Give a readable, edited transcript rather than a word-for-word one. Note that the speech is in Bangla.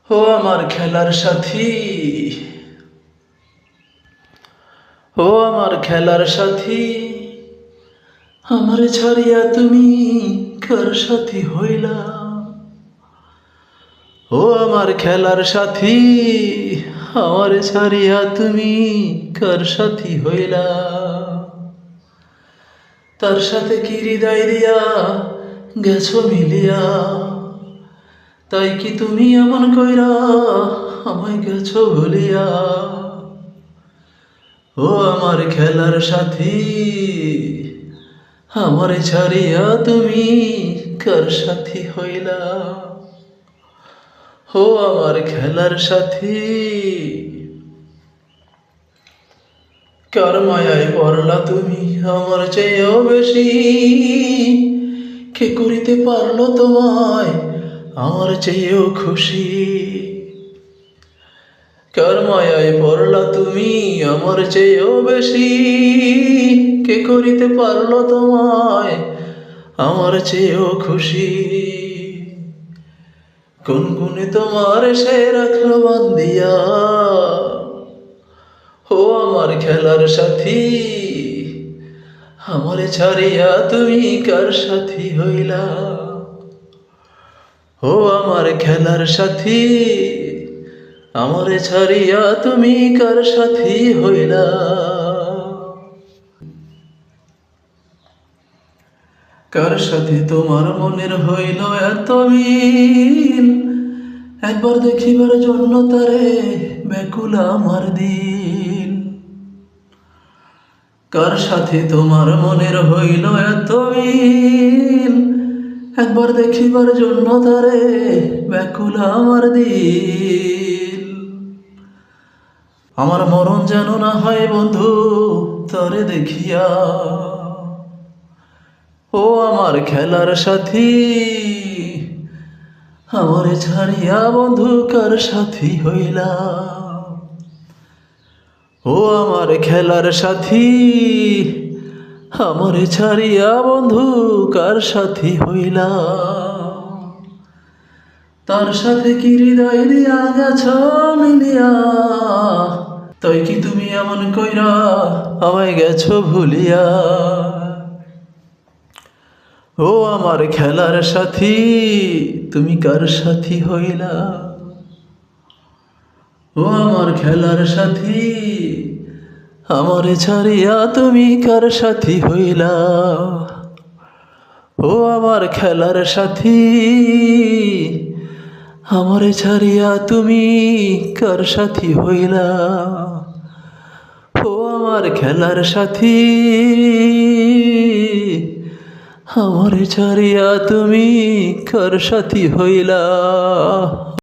ও আমার খেলার সাথী, ও আমার খেলার সাথী, আমার ছাড়িয়া তুমি কার সাথী হইলা? ও আমার খেলার সাথী, আমার ছাড়িয়া তুমি কার সাথী হইলা? তার সাথে কি হৃদয় দিয়া গেছো মিলিয়া? তাই কি তুমি এমন কইরা আমায় গেছো ভুলিয়া? ও আমার খেলার সাথী, আমার ছাড়িয়া তুমি কার সাথী হইলা? ও আমার খেলার সাথী, কার মায়ায় পড়লা তুমি আমার চেয়েও বেশি? কে করিতে পারলো তোমায় আমার চেয়েও খুশি? কার মায়ায় পড়লা তুমি আমার চেয়েও বেশি? কে করিতে পারলো তোমায় আমার চেয়েও খুশি? কোন গুণে তোমার সে রাখলো বান্দিয়া? ও আমার খেলার সাথী, আমার ছাড়িয়া তুমি কার সাথী হইলা? ও আমার খেলার সাথী, আমার ছাড়িয়া তুমি কার সাথী হইলা? কার সাথে তোমার মনের হইল এত মিল? একবার দেখিবার জন্য তারে ব্যাকুল আমার দিল। কার সাথে তোমার মনের হইল এত মিল? একবার দেখিবার জন্য তারে ব্যাকুল আমার দিল। আমার মরণ যেন না হয় বন্ধু তরে দেখিয়া। ও আমার খেলার সাথী, আমারে ছাড়িয়া বন্ধু কার সাথী হইলা? ও আমার খেলার সাথী, আমারে ছাড়িয়া বন্ধু কার সাথী হইলা? তার সাথে কি হৃদয় দিয়া গেছ মিলিয়া? তাই কি তুমি এমন কইরা আমায় গেছো ভুলিয়া? ও আমার খেলার সাথী, তুমি কার সাথী হইলা? ও আমার খেলার সাথী, আমারে ছাড়িয়া তুমি কার সাথী হইলা? ও আমার খেলার সাথী, আমারে ছাড়িয়া তুমি কার সাথী হইলা? ও আমার খেলার সাথী, আমারে ছাড়িয়া তুমি কার সাথী হইলা?